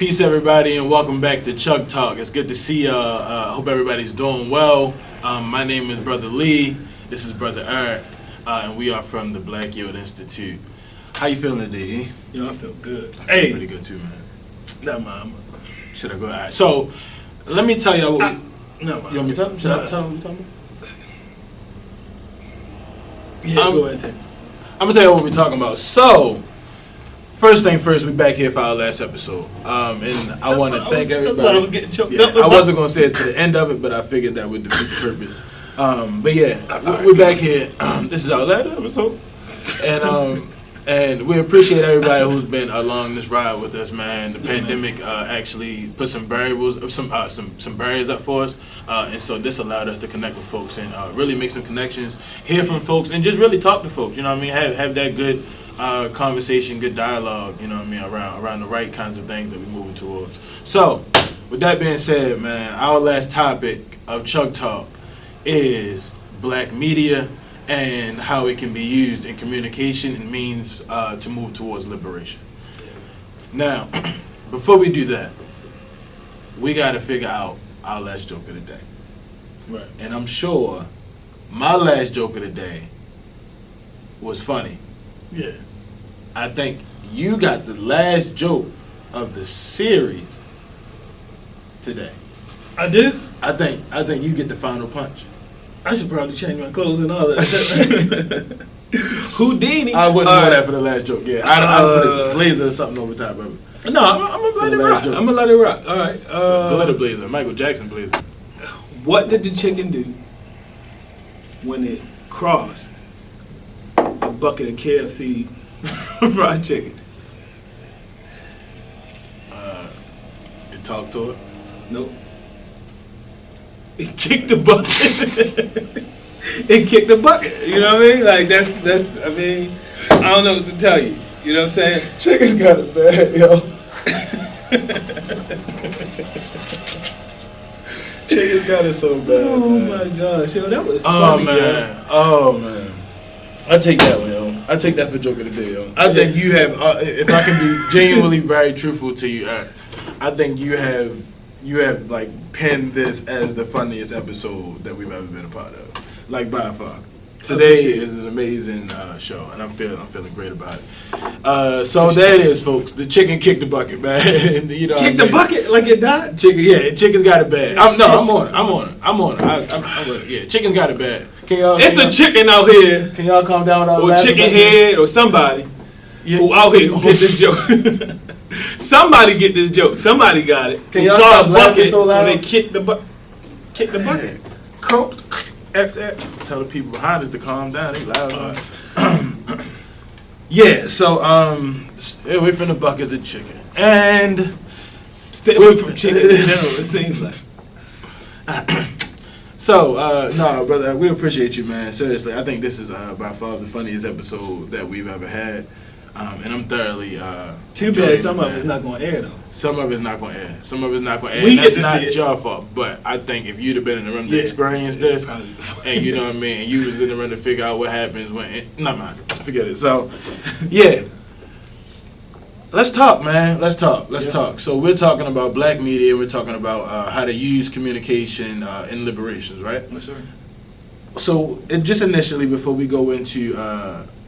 Peace, everybody, and welcome back to CHUCG Talk. It's good to see y'all. I hope everybody's doing well. My name is Brother Lee. This is Brother Eric, and we are from the Black Youth Institute. How you feeling today, E? Yo, I feel good. I feel pretty good too, man. Nah, man. Should I go? All right. So, let me tell y'all what we... No, man. You want me to tell them? Should I tell them what we're talking about? Yeah, go ahead, Tim. I'm going to tell you what we're talking about. So... First thing first, we back here for our last episode, and I want to thank everybody. I was getting choked up. I wasn't gonna say it to the end of it, but I figured that would defeat the purpose. But yeah, we're back here. This is our last episode, and we appreciate everybody who's been along this ride with us, man. The pandemic actually put some barriers, some barriers up for us, and so this allowed us to connect with folks and really make some connections, hear from folks, and just really talk to folks. You know what I mean? Have that good conversation, good dialogue, you know what I mean, around the right kinds of things that we're moving towards. So, with that being said, man, our last topic of CHUCG Talk is black media and how it can be used in communication and means to move towards liberation. Now, before we do that, we got to figure out our last joke of the day. Right. And I'm sure my last joke of the day was funny. Yeah. I think you got the last joke of the series today. I did? I think you get the final punch. I should probably change my clothes and all that. Houdini. I wouldn't know that for the last joke. Yeah, I'd put a blazer or something over top of it. No, I'm gonna let it rock. I'm gonna let it rock. All right. Glitter blazer, Michael Jackson blazer. What did the chicken do when it crossed a bucket of KFC fried chicken? It talked to it. Nope. It kicked the bucket. It kicked the bucket. You know what I mean? Like that's. I mean, I don't know what to tell you. You know what I'm saying? Chicken's got it bad, yo. Chicken's got it so bad. Oh man. my gosh, yo, that was funny. Oh man. I take that one, yo. I take that for joke of the day, yo. I think you have, if I can be genuinely very truthful to you, I think you have like penned this as the funniest episode that we've ever been a part of, like by far. Today is an amazing show, and I'm feeling great about it. So there it is, folks. The chicken kicked the bucket, man. You know, kicked the bucket like it died. Chicken's got it bad. I'm on it. Yeah, chicken's got it bad. It's a chicken out here. Can y'all calm down? Or chicken head, or somebody who out here who get this joke. Somebody get this joke. Somebody got it. Can y'all saw stop a bucket, so loud? so they kicked the bucket. Croaked. XX. Tell the people behind us to calm down. They loud. Yeah. So stay away from the buckets of chicken and stay away from chicken in general. It seems like. So, no, brother, we appreciate you, man. Seriously, I think this is by far the funniest episode that we've ever had. And I'm thoroughly too bad some of it's not going to air, though. Some of it's not going to air. We And that's get to not see it. your fault. But I think if you'd have been in the room to experience this, and you know what I mean, and you was in the room to figure out what happens when... Not mine. Forget it. So, yeah. Let's talk, man. Let's talk. So we're talking about black media. We're talking about how to use communication in liberations, right? Yes, sir. So just initially, before we go into,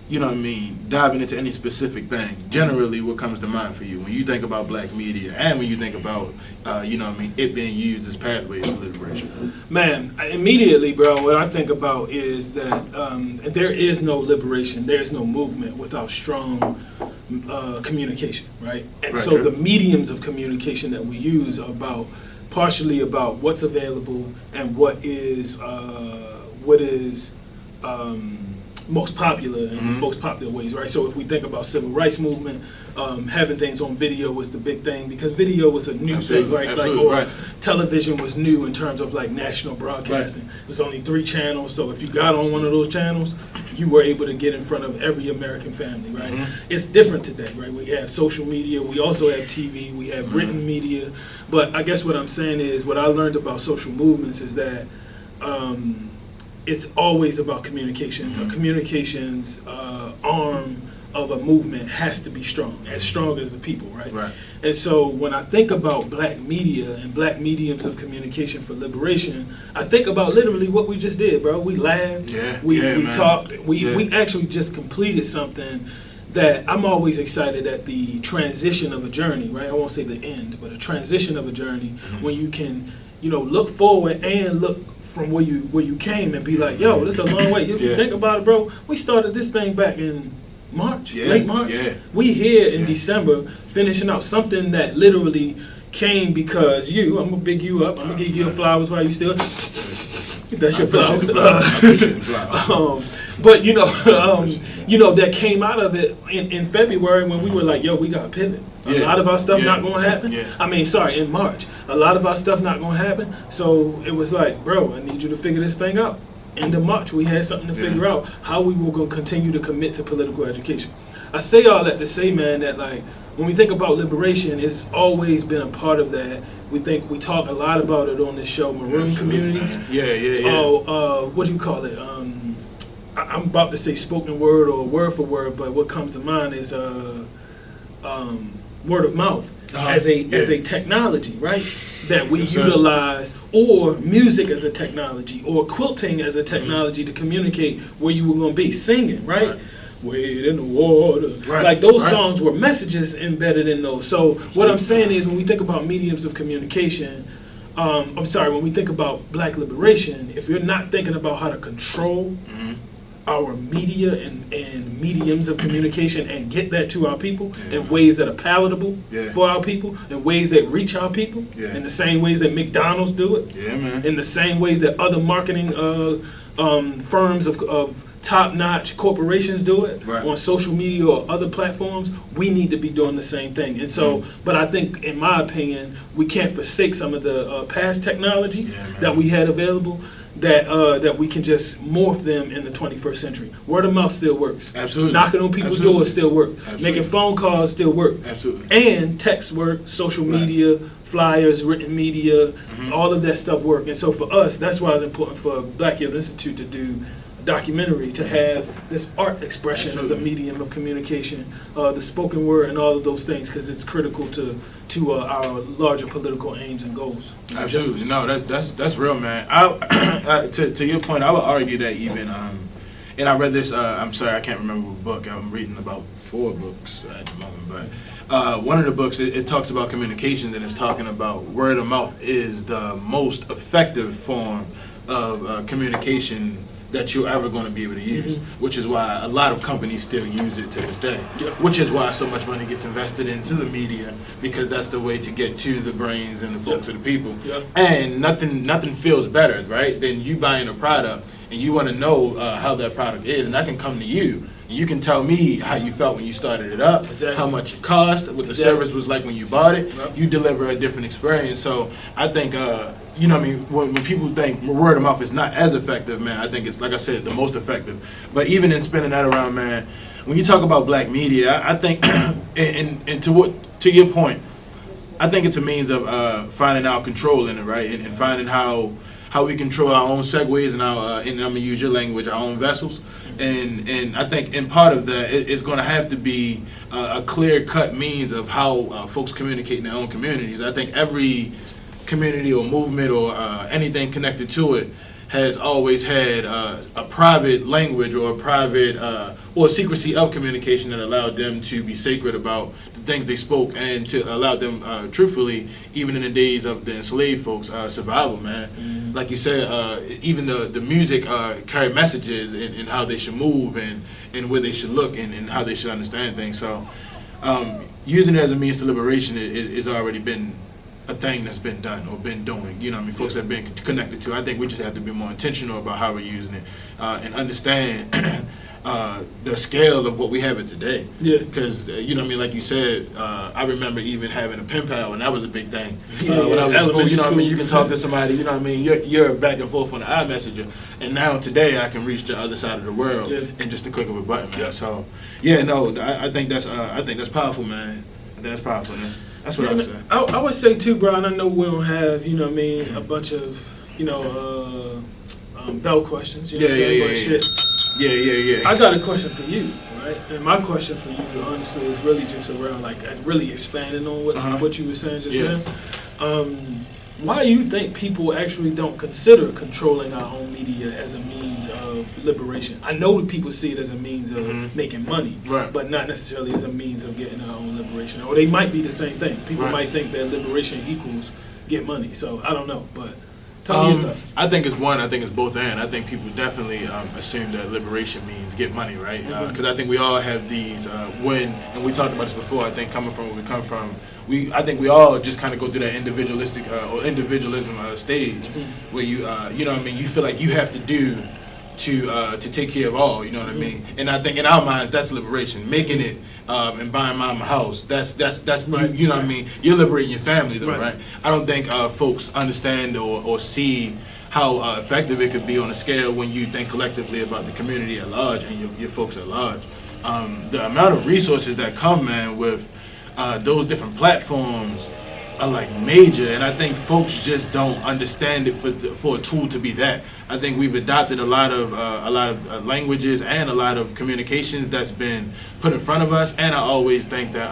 you know what I mean, diving into any specific thing, generally what comes to mind for you when you think about black media and when you think about, you know what I mean, it being used as pathways to liberation? Man, immediately, bro, what I think about is that there is no liberation, there is no movement without strong communication, right? And so the mediums of communication that we use are partially about what's available and what is most popular in most popular ways, right? So if we think about civil rights movement, having things on video was the big thing because video was a new thing, right? Television was new in terms of like national broadcasting. Right. It was only 3 channels, so if you got on one of those channels, you were able to get in front of every American family, right? It's different today, right? We have social media, we also have TV, we have written media, but I guess what I'm saying is what I learned about social movements is that it's always about communications. Communications arm of a movement has to be strong as the people, right? Right. And so when I think about black media and black mediums of communication for liberation, I think about literally what we just did, bro. We laughed, we talked, we actually just completed something that I'm always excited at, the transition of a journey, right? I won't say the end, but a transition of a journey when you can, look forward and look from where you came and be like, yo, this is a long way. If you think about it, bro, we started this thing back in March, late March. We here in December finishing out something that literally came because I'm gonna big you up. I'm gonna give you your flowers while you still. That's your flowers. But that came out of it in February when we were like, yo, we got to pivot. A lot of our stuff not gonna happen. In March, a lot of our stuff not gonna happen. So it was like, bro, I need you to figure this thing out. End of March, we had something to figure out how we were going to continue to commit to political education. I say all that to say, man, that like when we think about liberation, it's always been a part of that. We talk a lot about it on this show, maroon communities. What do you call it? I'm about to say spoken word or word for word, but what comes to mind is word of mouth. As a technology, right? That we utilize, or music as a technology, or quilting as a technology to communicate where you were going to be, singing, right? Wade in the water. Like those songs were messages embedded in those. So what I'm saying is when we think about mediums of communication, when we think about black liberation, if you're not thinking about how to control our media and mediums of communication and get that to our people in ways that are palatable for our people, in ways that reach our people, in the same ways that McDonald's do it, in the same ways that other marketing firms of top-notch corporations do it on social media or other platforms, we need to be doing the same thing. And so, but I think, in my opinion, we can't forsake some of the past technologies that we had available, that we can just morph them in the 21st century. Word of mouth still works. Absolutely. Knocking on people's doors still work. Making phone calls still work. Absolutely. And text work, social media, flyers, written media, all of that stuff work. And so for us, that's why it's important for Black Youth Institute to do a documentary, to have this art expression as a medium of communication, the spoken word and all of those things, because it's critical to our larger political aims and goals. Absolutely. No, that's real, man. To your point, I would argue that even, and I read this, I'm sorry, I can't remember what book. I'm reading about 4 books at the moment, but one of the books, it talks about communications, and it's talking about word of mouth is the most effective form of communication that you're ever going to be able to use, which is why a lot of companies still use it to this day, which is why so much money gets invested into the media, because that's the way to get to the brains and the folks, to the people. And nothing feels better, right, than you buying a product and you want to know how that product is, and I can come to you. You can tell me how you felt when you started it up, how much it cost, what the service was like when you bought it. You deliver a different experience. So I think, when people think word of mouth is not as effective, man, I think it's, like I said, the most effective. But even in spinning that around, man, when you talk about black media, I think, and to your point, I think it's a means of finding our control in it, right, and finding how we control our own segues and our, and I'm gonna use your language, our own vessels. And I think in part of that, it's going to have to be a clear-cut means of how folks communicate in their own communities. I think every community or movement or anything connected to it has always had a private language or a private or secrecy of communication that allowed them to be sacred about the things they spoke, and to allow them truthfully, even in the days of the enslaved folks, survival, man. Like you said, even the music carried messages in how they should move and where they should look and how they should understand things. So using it as a means to liberation is already been a thing that's been done or been doing. Folks have been connected to. I think we just have to be more intentional about how we're using it and understand the scale of what we have it today. Because, like you said, I remember even having a pen pal, and that was a big thing. When I was in school, you can talk to somebody, you're back and forth on the iMessenger, and now today I can reach the other side of the world in just the click of a button, man. So, I think that's powerful, man. I think that's powerful. That's what I would say. I would say too, bro, and I know we don't have, a bunch of, bell questions. Yeah. I got a question for you. Right? right? And my question for you, honestly, is really just around like really expanding on what you were saying just now. Why do you think people actually don't consider controlling our own media as a means of liberation? I know that people see it as a means of making money, but not necessarily as a means of getting our own liberation. Or they might be the same thing. People might think that liberation equals get money. So I don't know, but tell me your thoughts. I think it's one. I think it's both and. I think people definitely assume that liberation means get money, right? Because I think we all have these and we talked about this before. I think coming from where we come from, I think we all just kind of go through that individualistic or individualism stage where you you know what I mean, you feel like you have to do to take care of all, you know what I mean? And I think in our minds that's liberation. Making it and buying my house, that's you know what I mean? You're liberating your family though, right? I don't think folks understand or see how effective it could be on a scale when you think collectively about the community at large and your folks at large. The amount of resources that come, man, with those different platforms are like major, and I think folks just don't understand it for a tool to be that. I think we've adopted a lot of languages and a lot of communications that's been put in front of us, and I always think that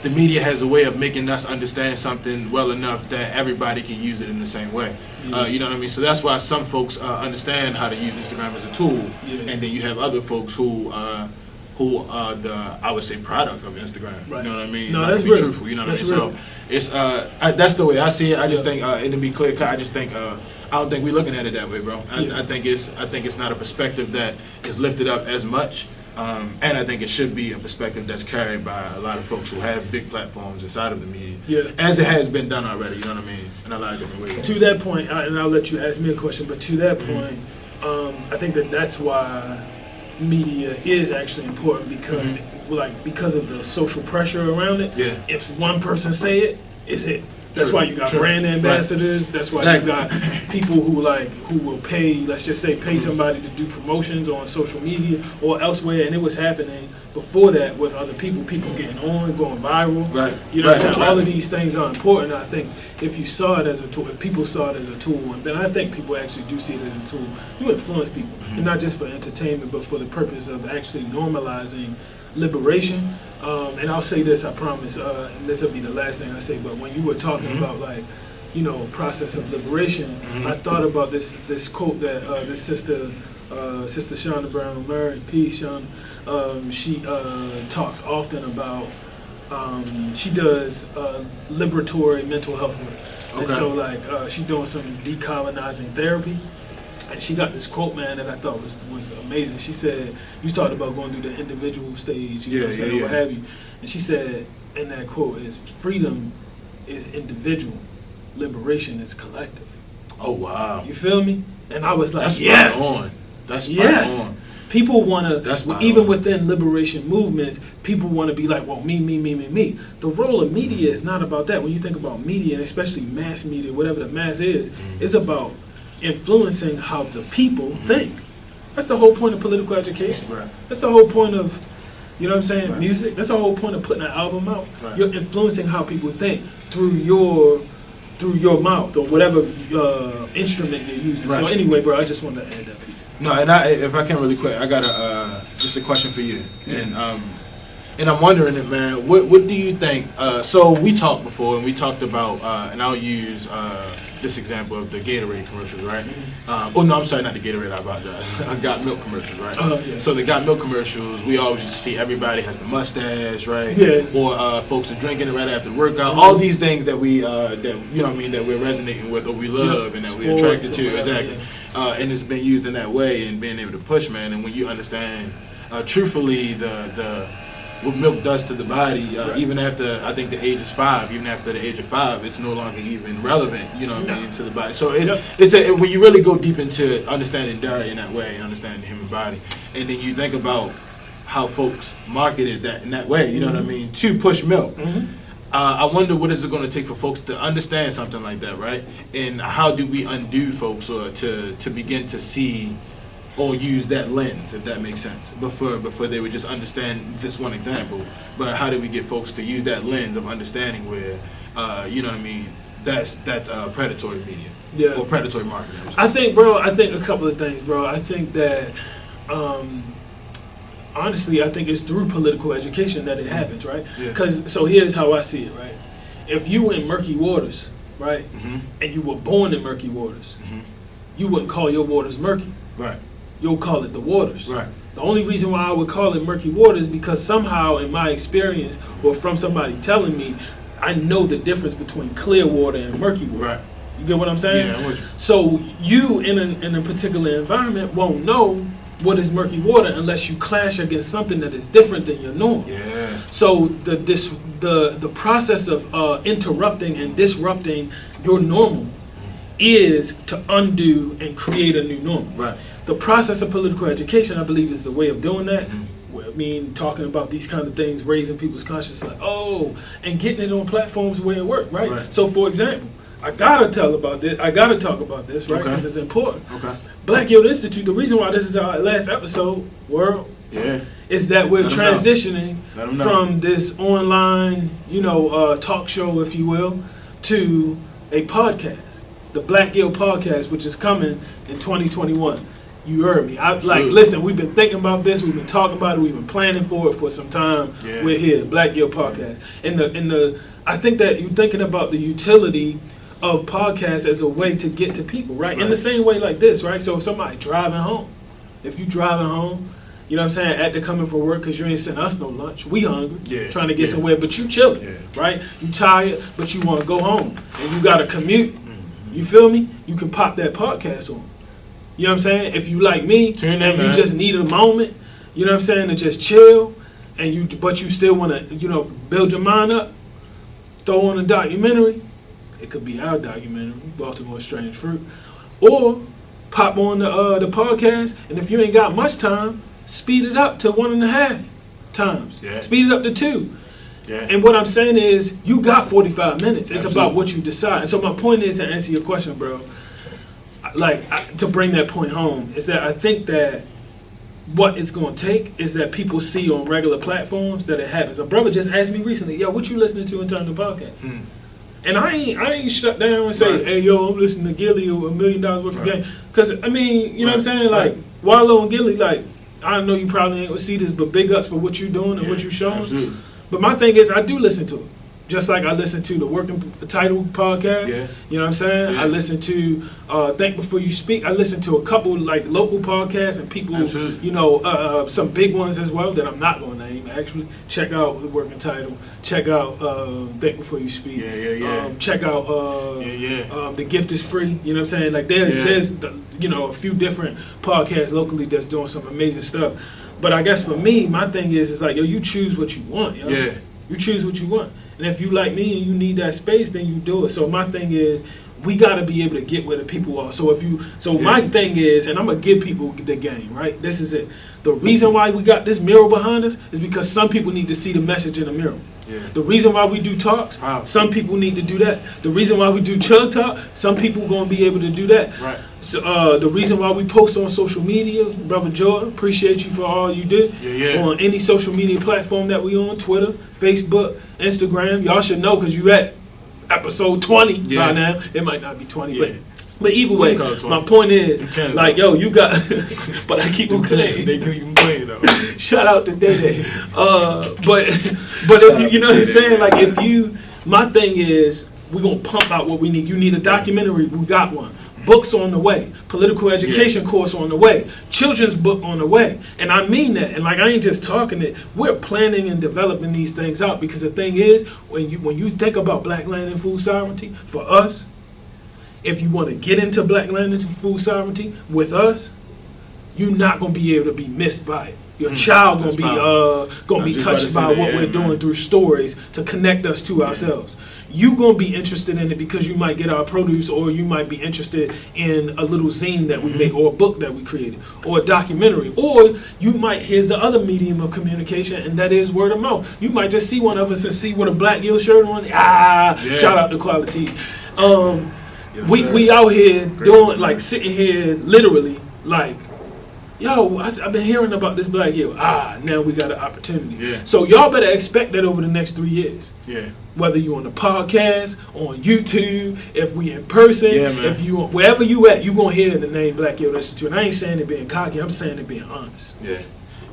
the media has a way of making us understand something well enough that everybody can use it in the same way. You know what I mean? So that's why some folks understand how to use Instagram as a tool, and then you have other folks who are I would say product of Instagram. You know what I mean? No, that's to be real. truthful, you know what I mean? Real. So it's that's the way I see it. I just think and to be clear cut, I just think I don't think we're looking at it that way, bro. I think it's not a perspective that is lifted up as much. And I think it should be a perspective that's carried by a lot of folks who have big platforms inside of the media, as it has been done already, you know what I mean, in a lot of different ways. To that point, and I'll let you ask me a question, but to that point, I think that's why media is actually important because because of the social pressure around it. If one person say it, is it. That's why you got brand ambassadors. That's why you got people who will pay, let's just say, pay somebody to do promotions on social media or elsewhere. And it was happening before that with other people getting on, going viral. You know what I'm saying? All of these things are important. I think if you saw it as a tool, if people saw it as a tool, and then I think people actually do see it as a tool, you influence people. And not just for entertainment, but for the purpose of actually normalizing liberation. And I'll say this, I promise, and this will be the last thing I say, but when you were talking about process of liberation, I thought about this quote that this sister Shauna Brown O'Mara, peace, Shauna, she talks often about, she does liberatory mental health work. And so she's doing some decolonizing therapy. And she got this quote, man, that I thought was amazing. She said, you talked about going through the individual stage, you know what I'm saying, what have you. And she said, in that quote, is freedom is individual, liberation is collective. Oh, wow. You feel me? And I was like, that's yes. Spot on. That's spot on. People want to, even within liberation movements, people want to be like, well, me. The role of media is not about that. When you think about media, and especially mass media, whatever the mass is, it's about influencing how the people think. That's the whole point of political education. That's the whole point of, you know what I'm saying, music. That's the whole point of putting an album out. You're influencing how people think through your mouth or whatever instrument you're using. So anyway, bro, I just wanted to add that piece. No, and if I can really quick, I got just a question for you. And I'm wondering, man, what do you think? So we talked before, and we talked about, and I'll use this example of the Gatorade commercials, right? Oh no, I'm sorry, not the Gatorade. I apologize. Got Milk commercials, right? So the Got Milk commercials, we always used to see everybody has the mustache, right? Or folks are drinking it right after the workout. All these things that we that you know what I mean, that we're resonating with or we love and that we're attracted to, exactly. And it's been used in that way and being able to push, man. And when you understand, truthfully, the what milk does to the body, even after I think the age is 5, even after the age of 5, it's no longer even relevant, you know what I mean, to the body. So when you really go deep into understanding dairy in that way, understanding the human body, and then you think about how folks marketed that in that way, you know what I mean, to push milk. I wonder what is it going to take for folks to understand something like that, right? And how do we undo folks or to begin to see or use that lens, if that makes sense, before they would just understand this one example. But how do we get folks to use that lens of understanding where, you know what I mean, that's predatory media or predatory marketing? I think a couple of things, bro. I think that honestly, I think it's through political education that it happens, right? Yeah. Because so here's how I see it, right? If you in murky waters, right, and you were born in murky waters, you wouldn't call your waters murky. Right. You'll call it the waters. Right. The only reason why I would call it murky waters is because somehow in my experience or from somebody telling me, I know the difference between clear water and murky water. Right. You get what I'm saying? Yeah, I'm with you. So you in a particular environment won't know what is murky water unless you clash against something that is different than your norm. Yeah. So the process of interrupting and disrupting your normal is to undo and create a new normal. Right. The process of political education, I believe, is the way of doing that. I mean, talking about these kind of things, raising people's consciousness, like, and getting it on platforms where it works, right? So, for example, I gotta talk about this, right? Because it's important. Okay. Black Youth Institute, the reason why this is our last episode, world, is that we're transitioning from this online, talk show, if you will, to a podcast, the Black Youth Podcast, which is coming in 2021. You heard me. Listen, we've been thinking about this, we've been talking about it, we've been planning for it for some time. Yeah. We're here, Black Youth Podcast. I think that you're thinking about the utility of podcasts as a way to get to people, right? In the same way like this, right? So if somebody driving home, you know what I'm saying, after coming from work because you ain't sent us no lunch, we hungry, trying to get somewhere, but you chilling, right? You tired, but you want to go home, and you got to commute. You feel me? You can pop that podcast on. You know what I'm saying? If you like me, you just need a moment, you know what I'm saying, to just chill, but you still want to, build your mind up, throw on a documentary. It could be our documentary, Baltimore Strange Fruit, or pop on the podcast, and if you ain't got much time, speed it up to 1.5 times. Yeah. Speed it up to 2. Yeah. And what I'm saying is, you got 45 minutes. It's about what you decide. And so my point is, to answer your question, bro, to bring that point home, is that I think that what it's going to take is that people see on regular platforms that it happens. A brother just asked me recently, yo, what you listening to in terms of podcast? And I ain't shut down and say, hey, yo, I'm listening to Gilly or $1 million worth of game. Because, I mean, you know what I'm saying? Like, Wallow and Gilly, I know you probably ain't going to see this, but big ups for what you doing and what you showing. Absolutely. But my thing is, I do listen to it. Just like I listen to the Working Title podcast. Yeah. You know what I'm saying? Yeah. I listen to Think Before You Speak. I listen to a couple local podcasts and people, some big ones as well that I'm not going to name, actually. Check out the Working Title. Check out Think Before You Speak. Check out The Gift Is Free. You know what I'm saying? There's a few different podcasts locally that's doing some amazing stuff. But I guess for me, my thing is you choose what you want. Yo. Yeah. You choose what you want. And if you like me and you need that space, then you do it. So my thing is, we got to be able to get where the people are. My thing is, and I'm going to give people the game, right? This is it. The reason why we got this mural behind us is because some people need to see the message in the mural. Yeah. The reason why we do talks, some people need to do that. The reason why we do CHUCG Talk, some people going to be able to do that. Right. So the reason why we post on social media, Brother Jordan, appreciate you for all you did. On any social media platform that we on, Twitter, Facebook, Instagram. Y'all should know because you at episode 20 by now. It might not be 20, but either way, my point is, you got, but I keep on saying. They keep playing though. Shout out to Day. But if you know what I'm saying, my thing is, we're going to pump out what we need. You need a documentary, we got one. Books on the way, political education course on the way, children's book on the way, and I mean that. And I ain't just talking it. We're planning and developing these things out because the thing is, when you think about Black land and food sovereignty, for us, if you want to get into Black land and food sovereignty with us, you're not gonna be able to be missed by it. Your child gonna be touched by what we're doing through stories to connect us to ourselves. You gonna be interested in it because you might get our produce, or you might be interested in a little zine that we make, or a book that we created, or a documentary, or you might, here's the other medium of communication, and that is word of mouth. You might just see one of us and see with a Black Youth shirt on. Shout out to Quality. We out here doing sitting here literally yo, I've been hearing about this Black Youth. Now we got an opportunity. Yeah. So y'all better expect that over the next 3 years. Yeah. Whether you on the podcast, on YouTube, if we in person, if you wherever you at, you gonna hear the name Black Youth Institute. And I ain't saying it being cocky. I'm saying it being honest. Yeah.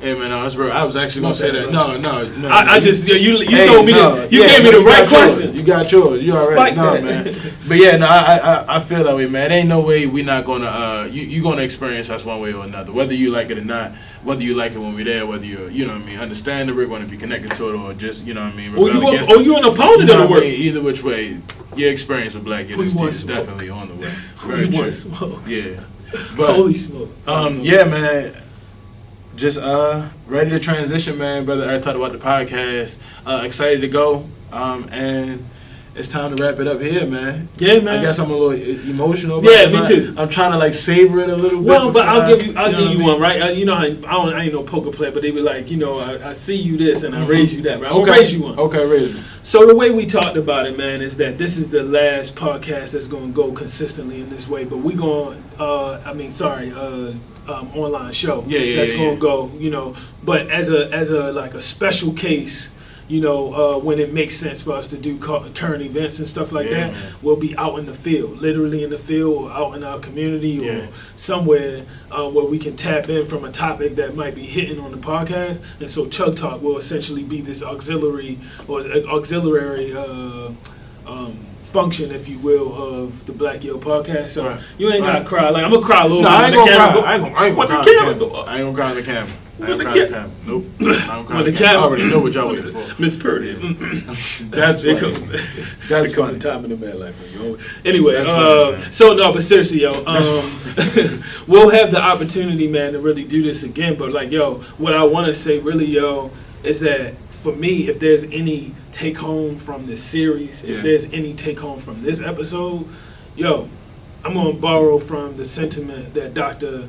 Hey man, no, that's real. I was actually gonna say that. No. I just you hey, told me that you gave me the right question. You got yours. You already man. But yeah, no, I feel that way, man. There ain't no way we not gonna you gonna experience us one way or another, whether you like it or not. Whether you like it when we're there, whether you know what I mean, understand that we're going to be connected to it, or just you know what I mean. Or you an opponent of the work. Either which way, your experience with Black University is definitely on the way. Very true. Yeah. But, holy smoke. Yeah, man. Just ready to transition, man. Brother, I talked about the podcast. Excited to go. And it's time to wrap it up here, man. Yeah, man. I guess I'm a little emotional. Yeah, me too. I'm trying to like savor it a little bit. Well, but I'll give you one, right? You know, I ain't no poker player, but they be like, you know, I see you this and I raise you that, right? I'll raise you one. Okay, raise me. So the way we talked about it, man, is that this is the last podcast that's going to go consistently in this way, but we going, online show that's going to go, you know, but as a like a special case. You know, when it makes sense for us to do current events and stuff like that, man. We'll be out in the field, literally in the field, or out in our community, or somewhere where we can tap in from a topic that might be hitting on the podcast. And so CHUCG Talk will essentially be this auxiliary function, if you will, of the Black Yo podcast. So you ain't gotta cry. Like I'm gonna cry a little bit. I ain't gonna cry. I ain't gonna cry on the camera. I ain't gonna cry on the camera. Nope. I don't cry on the camera. I already know what y'all waiting for. Miss Purdy. That's funny. That's funny. Time in the bad life. Anyway, so no, but seriously, yo, we'll have the opportunity, man, to really do this again. But like, yo, what I want to say, really, yo, is that for me, if there's any take home from this series, if there's any take home from this episode, yo, I'm gonna borrow from the sentiment that Dr.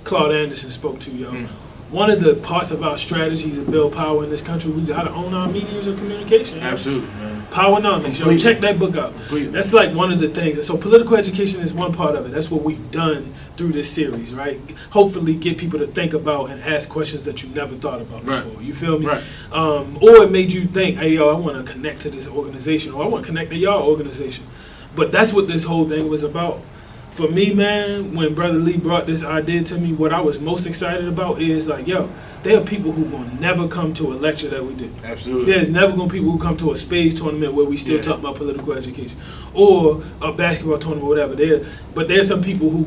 Claude Anderson spoke to, yo. One of the parts of our strategy to build power in this country, we gotta own our mediums of communication. Absolutely, man. Powernomics, yo. Check that book out. Completely. That's like one of the things. And so political education is one part of it. That's what we've done through this series, right? Hopefully get people to think about and ask questions that you never thought about before. You feel me? Right. Or it made you think, hey, yo, I want to connect to this organization, or I want to connect to y'all organization. But that's what this whole thing was about. For me, man, when Brother Lee brought this idea to me, what I was most excited about is like, yo, there are people who will never come to a lecture that we do. Absolutely. There's never going to be people who come to a spades tournament where we still talk about political education, or a basketball tournament, or whatever. But there's some people who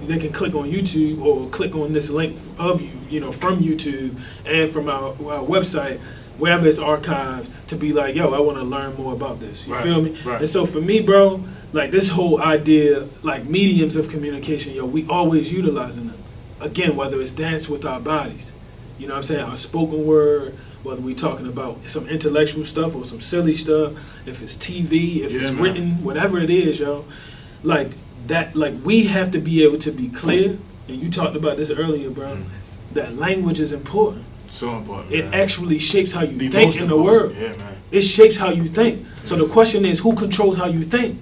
they can click on YouTube or click on this link of you know, from YouTube and from our website, wherever it's archived, to be like, yo, I want to learn more about this. You feel me? Right. And so for me, bro, like this whole idea, like mediums of communication, yo, we always utilizing them. Again, whether it's dance with our bodies, you know what I'm saying, our spoken word, whether we talking about some intellectual stuff or some silly stuff, if it's TV, if it's written, whatever it is, yo, like that, like we have to be able to be clear, and you talked about this earlier, bro, that language is important. So important. It actually shapes how you think in the world. Yeah, man. It shapes how you think. So the question is, who controls how you think?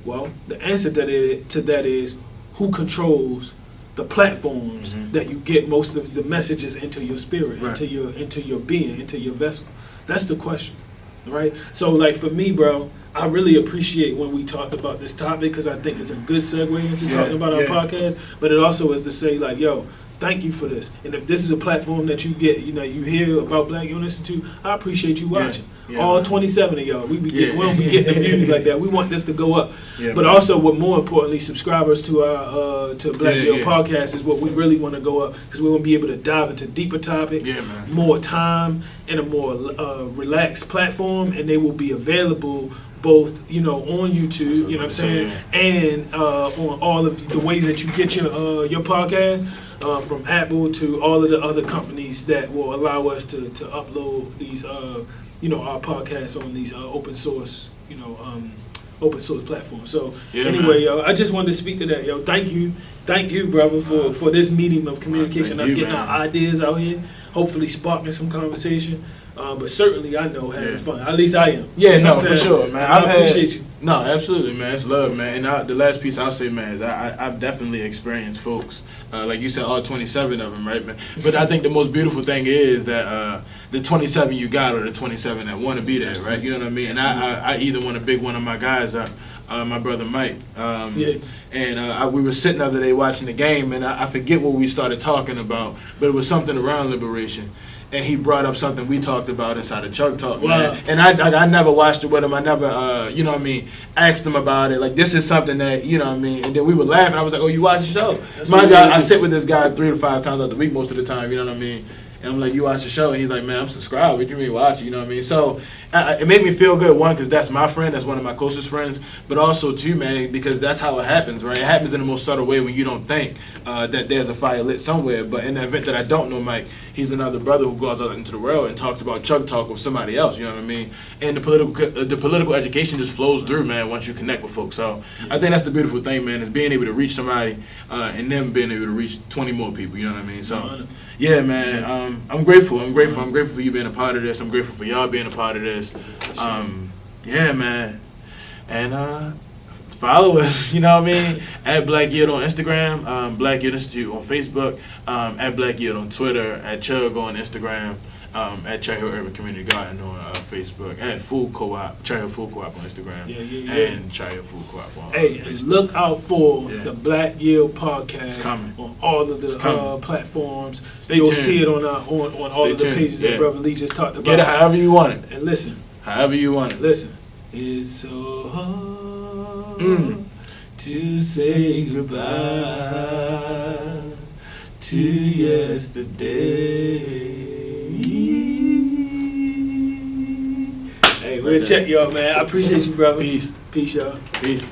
Well, the answer to that is who controls the platforms that you get most of the messages into your spirit, into your being, into your vessel. That's the question, right? So, like for me, bro, I really appreciate when we talked about this topic, because I think it's a good segue into talking about our podcast. But it also is to say, like, yo, thank you for this. And if this is a platform that you get, you know, you hear about Black Yo Institute, I appreciate you watching. All 27 of y'all, we don't be getting the views like that. We want this to go up. But also, what more importantly, subscribers to our to Black Yo podcast is what we really want to go up, because we want to be able to dive into deeper topics, more time, in a more relaxed platform, and they will be available both, you know, on YouTube, you know what I'm saying, and on all of the ways that you get your podcast. From Apple to all of the other companies that will allow us to upload these, you know, our podcasts on these open source platforms. So anyway, yo, I just wanted to speak to that, yo. Thank you, brother, for this medium of communication. Us getting our ideas out here, hopefully sparking some conversation. But certainly, I know having fun. At least I am. Yeah, no, for sure, man. I appreciate you. No, absolutely, man. It's love, man. And the last piece I'll say, man, is I've definitely experienced folks, like you said, all 27 of them, right, man? But I think the most beautiful thing is that the 27 you got are the 27 that want to be there, right? You know what I mean? And I either want to big one of my guys up, my brother Mike. Yeah. And we were sitting the other day watching the game, and I forget what we started talking about, but it was something around liberation. And he brought up something we talked about inside of CHUCG Talk, Wow. man. And I never watched it with him. I never, you know what I mean, asked him about it. Like, this is something that, you know what I mean. And then we were laughing. I was like, oh, you watch the show? Mind you, I sit with this guy 3 to 5 times out the week most of the time, you know what I mean? And I'm like, you watch the show? And he's like, man, I'm subscribed. What do you mean watch it? You know what I mean? So it made me feel good, one, because that's my friend. That's one of my closest friends. But also, two, man, because that's how it happens, right? It happens in the most subtle way when you don't think that there's a fire lit somewhere. But in the event that I don't know Mike, he's another brother who goes out into the world and talks about CHUCG Talk with somebody else, you know what I mean? And the political education just flows through, man, once you connect with folks. So I think that's the beautiful thing, man, is being able to reach somebody and them being able to reach 20 more people, you know what I mean? So, yeah, man, I'm grateful. I'm grateful for you being a part of this. I'm grateful for y'all being a part of this. Yeah, man. And follow us, you know what I mean? At Black Yield on Instagram, Black Yield Institute on Facebook, at Black Yield on Twitter, at CHUG on Instagram, at Cherry Hill Urban Community Garden on Facebook, at Food Co-op, Cherry Hill Food Co-op on Instagram, and Cherry Hill Food Co-op on Facebook. Look out for the Black Yield podcast coming on all of the platforms. Stay You'll tuned. see it on all of the pages that Brother Lee just talked about. Get it however you want it. And listen. However you want it. Listen. It's so hard to say goodbye to yesterday. Hey, we'll check y'all, man. I appreciate you, brother. Peace. Peace, y'all. Peace.